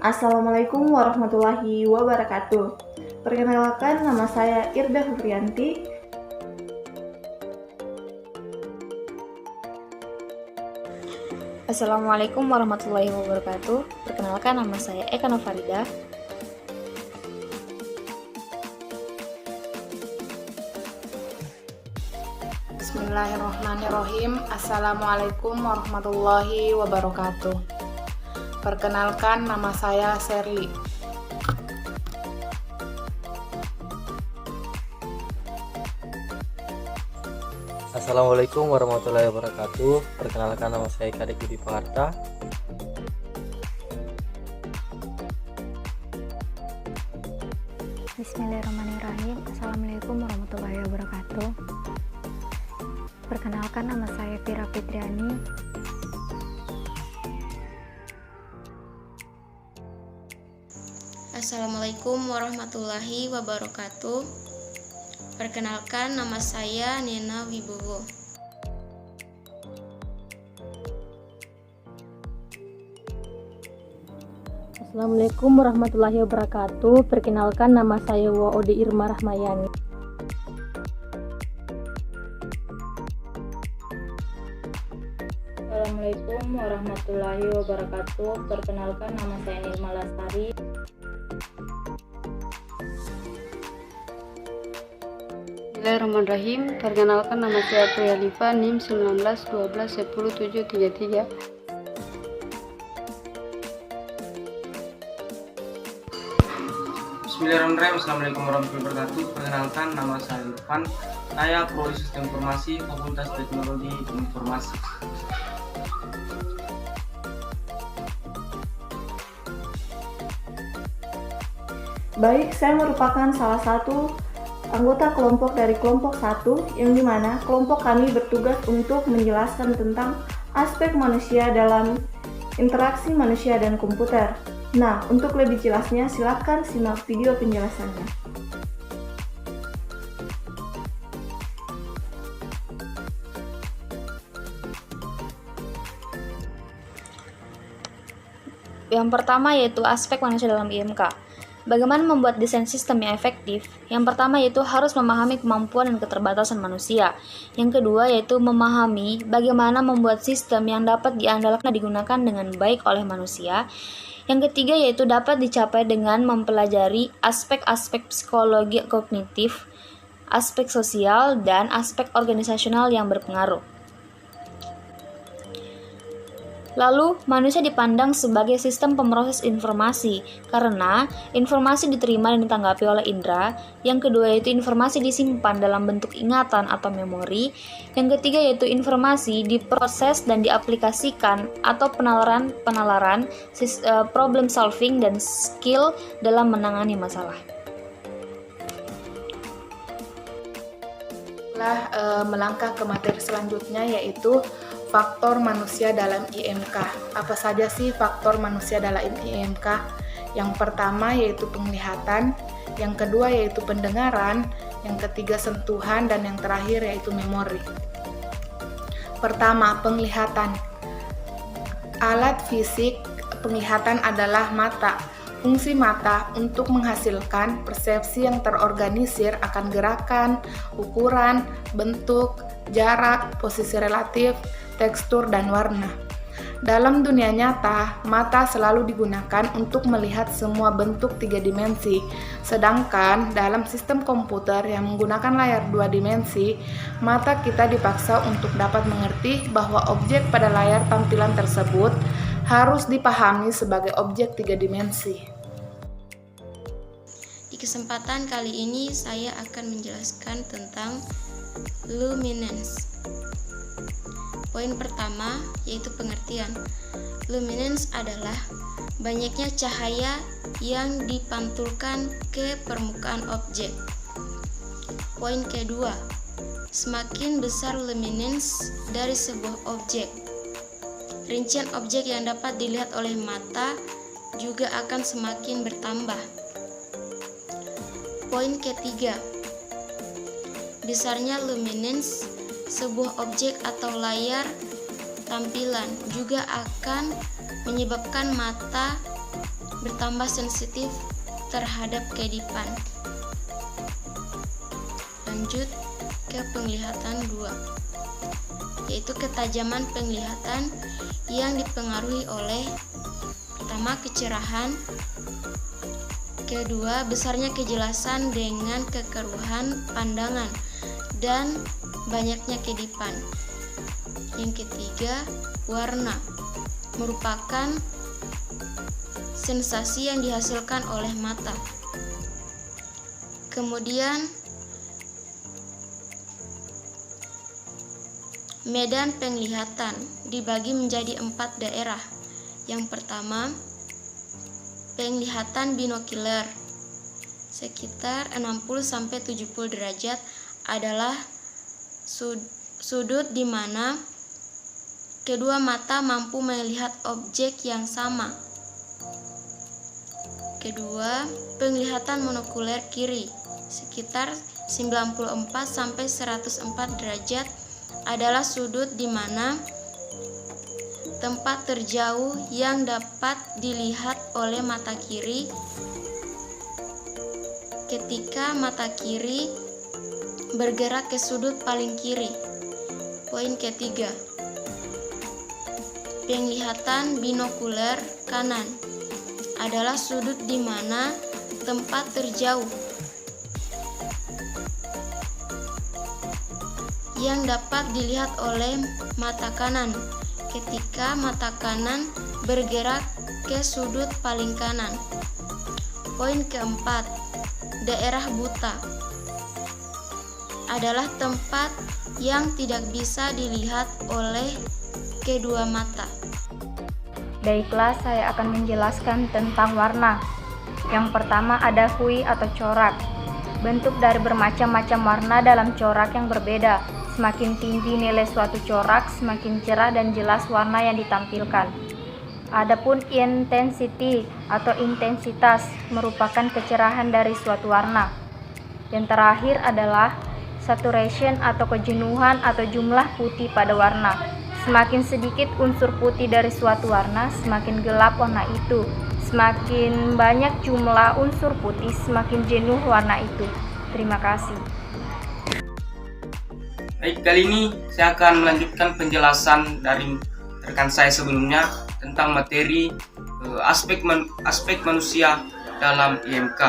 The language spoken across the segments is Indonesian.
Assalamualaikum warahmatullahi wabarakatuh. Perkenalkan, nama saya Irda Hufrianti. Assalamualaikum warahmatullahi wabarakatuh. Perkenalkan, nama saya Eka Novarida. Bismillahirrahmanirrahim. Assalamualaikum warahmatullahi wabarakatuh. Perkenalkan, nama saya Sherly. Assalamualaikum warahmatullahi wabarakatuh. Perkenalkan, nama saya Kadek Budi Paharta. Bismillahirrahmanirrahim. Assalamualaikum warahmatullahi wabarakatuh. Perkenalkan, nama saya Vira Fitriani. Assalamualaikum warahmatullahi wabarakatuh. Perkenalkan, nama saya Nena Wibowo. Assalamualaikum warahmatullahi wabarakatuh. Perkenalkan, nama saya Waode Irma Rahmayani. Assalamualaikum warahmatullahi wabarakatuh. Perkenalkan, nama saya Nirma Lastari. Bismillahirrahmanirrahim. Perkenalkan, nama saya Priya Liva, NIM 1912107333. Bismillahirrahmanirrahim. Assalamualaikum warahmatullahi wabarakatuh. Perkenalkan, nama saya Irfan. Saya Prodi Sistem Informasi, Fakultas Teknologi Informasi. Baik, saya merupakan salah satu anggota kelompok dari kelompok 1, yang dimana kelompok kami bertugas untuk menjelaskan tentang aspek manusia dalam interaksi manusia dan komputer. Nah, untuk lebih jelasnya silakan simak video penjelasannya. Yang pertama yaitu aspek manusia dalam IMK. Bagaimana membuat desain sistem yang efektif? Yang pertama yaitu harus memahami kemampuan dan keterbatasan manusia. Yang kedua yaitu memahami bagaimana membuat sistem yang dapat diandalkan dan digunakan dengan baik oleh manusia. Yang ketiga yaitu dapat dicapai dengan mempelajari aspek-aspek psikologi kognitif, aspek sosial, dan aspek organisasional yang berpengaruh. Lalu, manusia dipandang sebagai sistem pemroses informasi karena informasi diterima dan ditanggapi oleh indera. Yang kedua yaitu informasi disimpan dalam bentuk ingatan atau memori. Yang ketiga yaitu informasi diproses dan diaplikasikan atau penalaran, problem solving, dan skill dalam menangani masalah. Melangkah ke materi selanjutnya yaitu faktor manusia dalam IMK. Apa saja sih faktor manusia dalam IMK? Yang pertama yaitu penglihatan, yang kedua yaitu pendengaran, yang ketiga sentuhan, dan yang terakhir yaitu memori. Pertama, penglihatan. Alat fisik penglihatan adalah mata. Fungsi mata untuk menghasilkan persepsi yang terorganisir akan gerakan, ukuran, bentuk, jarak, posisi relatif, tekstur, dan warna. Dalam dunia nyata, mata selalu digunakan untuk melihat semua bentuk 3 dimensi, sedangkan dalam sistem komputer yang menggunakan layar 2 dimensi, mata kita dipaksa untuk dapat mengerti bahwa objek pada layar tampilan tersebut harus dipahami sebagai objek 3 dimensi. Di kesempatan kali ini saya akan menjelaskan tentang luminance. Poin pertama yaitu pengertian. Luminance adalah banyaknya cahaya yang dipantulkan ke permukaan objek. Poin kedua, semakin besar luminance dari sebuah objek, rincian objek yang dapat dilihat oleh mata juga akan semakin bertambah. Poin ketiga, besarnya luminance sebuah objek atau layar tampilan juga akan menyebabkan mata bertambah sensitif terhadap kedipan. Lanjut ke penglihatan 2, yaitu ketajaman penglihatan yang dipengaruhi oleh pertama, kecerahan, kedua, besarnya kejelasan dengan kekeruhan pandangan dan banyaknya kedipan. Yang ketiga, warna merupakan sensasi yang dihasilkan oleh mata. Kemudian medan penglihatan dibagi menjadi 4 daerah. Yang pertama, penglihatan binokular sekitar 60-70 derajat adalah sudut di mana kedua mata mampu melihat objek yang sama. Kedua, penglihatan monokuler kiri sekitar 94-104 derajat adalah sudut di mana tempat terjauh yang dapat dilihat oleh mata kiri ketika mata kiri bergerak ke sudut paling kiri. Poin ketiga, penglihatan binokuler kanan adalah sudut di mana tempat terjauh yang dapat dilihat oleh mata kanan ketika mata kanan bergerak ke sudut paling kanan. Poin keempat, daerah buta adalah tempat yang tidak bisa dilihat oleh kedua mata. Baiklah, saya akan menjelaskan tentang warna. Yang pertama ada hui atau corak. Bentuk dari bermacam-macam warna dalam corak yang berbeda. Semakin tinggi nilai suatu corak, semakin cerah dan jelas warna yang ditampilkan. Adapun intensity atau intensitas merupakan kecerahan dari suatu warna. Yang terakhir adalah saturation atau kejenuhan atau jumlah putih pada warna. Semakin sedikit unsur putih dari suatu warna, semakin gelap warna itu. Semakin banyak jumlah unsur putih, semakin jenuh warna itu. Terima kasih. Baik, kali ini saya akan melanjutkan penjelasan dari rekan saya sebelumnya tentang materi aspek manusia dalam IMK,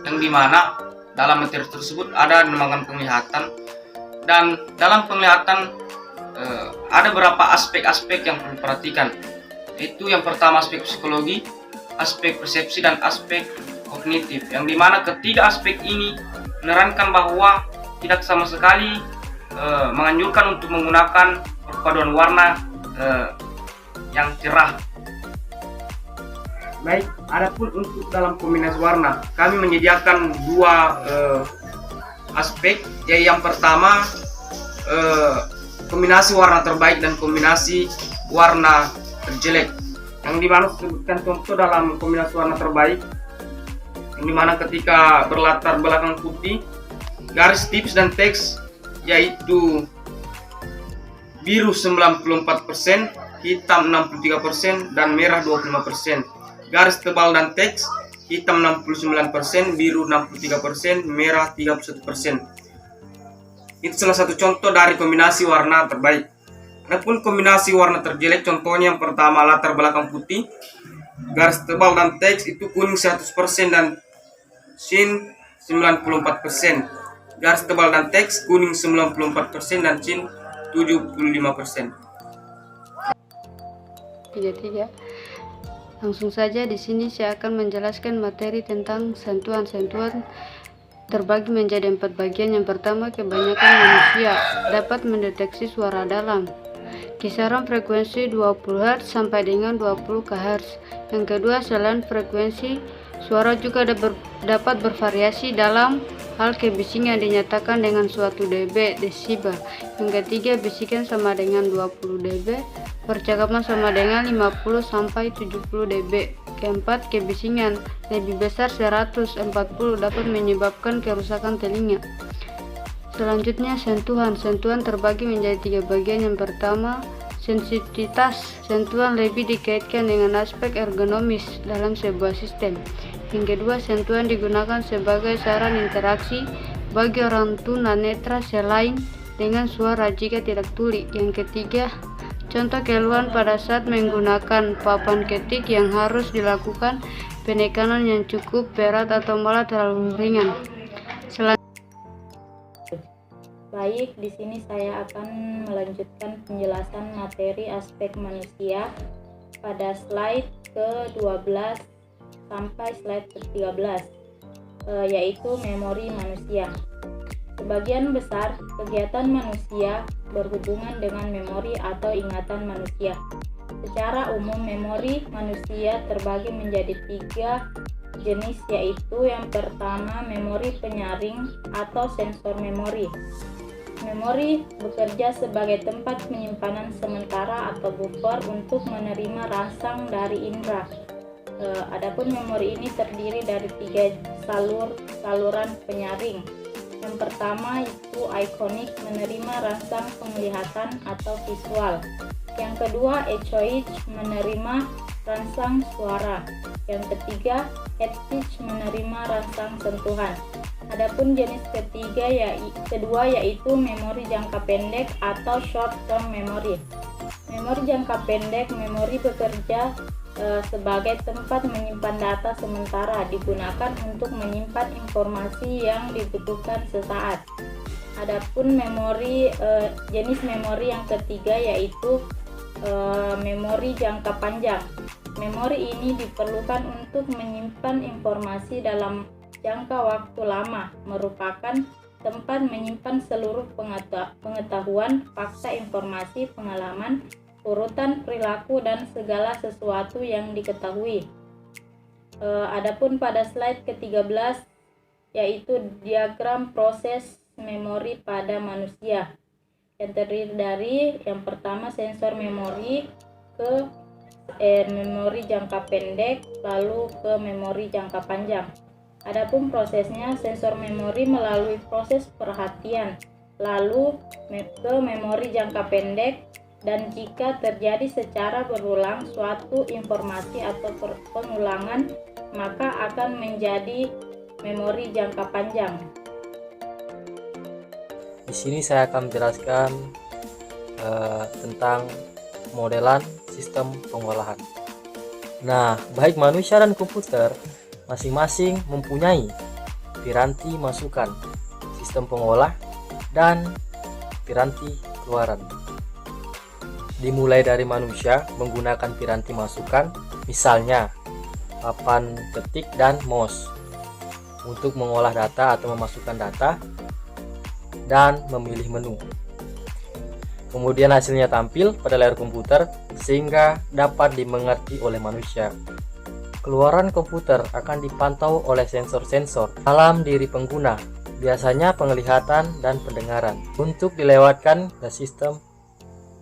yang dimana dalam materi tersebut ada dinamakan penglihatan, dan dalam penglihatan ada beberapa aspek-aspek yang perlu diperhatikan, yaitu yang pertama aspek psikologi, aspek persepsi, dan aspek kognitif, yang dimana ketiga aspek ini menerangkan bahwa tidak sama sekali menganjurkan untuk menggunakan perpaduan warna yang cerah. Baik, adapun untuk dalam kombinasi warna, kami menyediakan dua aspek, yaitu yang pertama kombinasi warna terbaik dan kombinasi warna terjelek, yang dimana sebutkan contoh dalam kombinasi warna terbaik, yang dimana ketika berlatar belakang putih, garis tips dan teks yaitu biru 94%, hitam 63%, dan merah 25%. Garis tebal dan teks, hitam 69%, biru 63%, merah 31%. Itu salah satu contoh dari kombinasi warna terbaik. Adapun kombinasi warna terjelek, contohnya yang pertama latar belakang putih, garis tebal dan teks itu kuning 100% dan sin 94%. Garis tebal dan teks kuning 94% dan sin 75%. 3. Langsung saja di sini saya akan menjelaskan materi tentang sentuhan-sentuhan terbagi menjadi 4 bagian. Yang pertama, kebanyakan manusia dapat mendeteksi suara dalam. Kisaran frekuensi 20 Hz sampai dengan 20 kHz. Yang kedua, selain frekuensi, suara juga dapat bervariasi dalam hal kebisingan dinyatakan dengan suatu dB desibel. Yang ketiga, bisikan sama dengan 20 dB, percakapan sama dengan 50 sampai 70 dB. Keempat, kebisingan lebih besar 140 dapat menyebabkan kerusakan telinga. Selanjutnya, sentuhan terbagi menjadi 3 bagian. Yang pertama, Sensitivitas sentuhan lebih dikaitkan dengan aspek ergonomis dalam sebuah sistem. Yang kedua, sentuhan digunakan sebagai saran interaksi bagi orang tunanetra selain dengan suara jika tidak tuli. Yang ketiga, contoh keluhan pada saat menggunakan papan ketik yang harus dilakukan penekanan yang cukup berat atau malah terlalu ringan. Baik, di sini saya akan melanjutkan penjelasan materi aspek manusia pada slide ke-12 sampai slide ke-13, yaitu memori manusia. Sebagian besar kegiatan manusia berhubungan dengan memori atau ingatan manusia. Secara umum, memori manusia terbagi menjadi 3 jenis, yaitu yang pertama memori penyaring atau sensor memori. Memori bekerja sebagai tempat penyimpanan sementara atau buffer untuk menerima rangsang dari indera. Adapun memori ini terdiri dari 3 saluran penyaring. Yang pertama itu ikonik, menerima rangsang penglihatan atau visual. Yang kedua echoic, menerima rangsang suara. Yang ketiga haptic, menerima rangsang sentuhan. Adapun jenis kedua yaitu memori jangka pendek atau short term memory. Memori jangka pendek, memori bekerja sebagai tempat menyimpan data sementara, digunakan untuk menyimpan informasi yang dibutuhkan sesaat. Adapun jenis memori yang ketiga yaitu memori jangka panjang. Memori ini diperlukan untuk menyimpan informasi dalam jangka waktu lama, merupakan tempat menyimpan seluruh pengetahuan, fakta, informasi, pengalaman, urutan perilaku, dan segala sesuatu yang diketahui. Adapun pada slide ke-13 yaitu diagram proses memori pada manusia, yang terdiri dari yang pertama sensor memori, ke memori jangka pendek, lalu ke memori jangka panjang. Adapun prosesnya, sensor memori melalui proses perhatian, lalu ke memori jangka pendek, dan jika terjadi secara berulang suatu informasi atau pengulangan, maka akan menjadi memori jangka panjang. Di sini saya akan menjelaskan tentang modelan sistem pengolahan. Nah, baik manusia dan komputer masing-masing mempunyai piranti masukan, sistem pengolah, dan piranti keluaran. Dimulai dari manusia menggunakan piranti masukan, misalnya papan ketik dan mouse, untuk mengolah data atau memasukkan data dan memilih menu. Kemudian hasilnya tampil pada layar komputer sehingga dapat dimengerti oleh manusia. Keluaran komputer akan dipantau oleh sensor-sensor dalam diri pengguna, biasanya penglihatan dan pendengaran, untuk dilewatkan ke sistem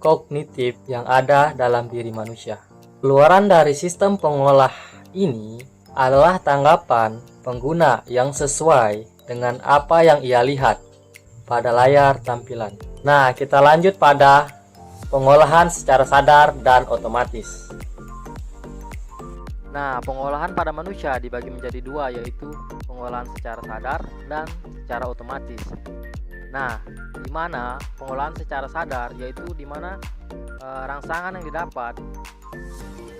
kognitif yang ada dalam diri manusia. Keluaran dari sistem pengolah ini adalah tanggapan pengguna yang sesuai dengan apa yang ia lihat pada layar tampilan. Nah, kita lanjut pada pengolahan secara sadar dan otomatis. Nah, pengolahan pada manusia dibagi menjadi 2, yaitu pengolahan secara sadar dan secara otomatis. Nah, di mana pengolahan secara sadar yaitu di mana rangsangan yang didapat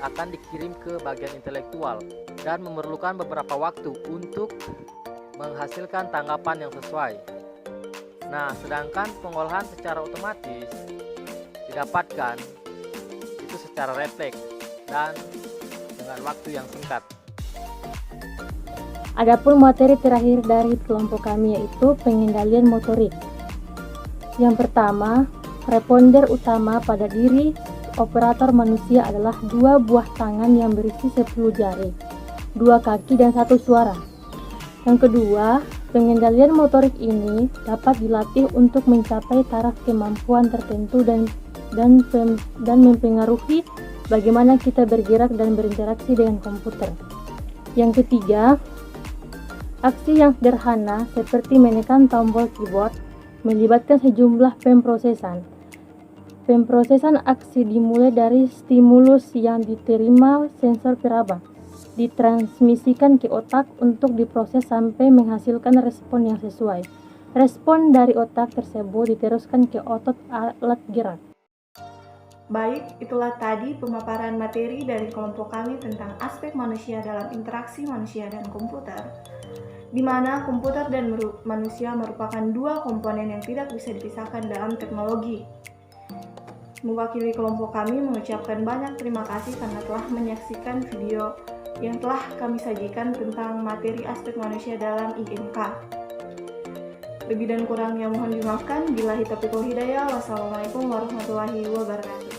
akan dikirim ke bagian intelektual dan memerlukan beberapa waktu untuk menghasilkan tanggapan yang sesuai. Nah, sedangkan pengolahan secara otomatis didapatkan itu secara refleks dan dengan waktu yang singkat. Adapun materi terakhir dari kelompok kami yaitu pengendalian motorik. Yang pertama, responder utama pada diri operator manusia adalah 2 buah tangan yang berisi 10 jari, 2 kaki dan 1 suara. Yang kedua, pengendalian motorik ini dapat dilatih untuk mencapai taraf kemampuan tertentu dan mempengaruhi bagaimana kita bergerak dan berinteraksi dengan komputer. Yang ketiga, aksi yang sederhana seperti menekan tombol keyboard melibatkan sejumlah pemrosesan. Pemprosesan aksi dimulai dari stimulus yang diterima sensor peraba, ditransmisikan ke otak untuk diproses sampai menghasilkan respon yang sesuai. Respon dari otak tersebut diteruskan ke otot alat gerak. Baik, itulah tadi pemaparan materi dari kelompok kami tentang aspek manusia dalam interaksi manusia dan komputer, di mana komputer dan manusia merupakan dua komponen yang tidak bisa dipisahkan dalam teknologi. Mewakili kelompok kami mengucapkan banyak terima kasih karena telah menyaksikan video yang telah kami sajikan tentang materi aspek manusia dalam IMK. Lebih dan kurangnya mohon dimaafkan. Billahi taufiq wal hidayah. Wassalamualaikum warahmatullahi wabarakatuh.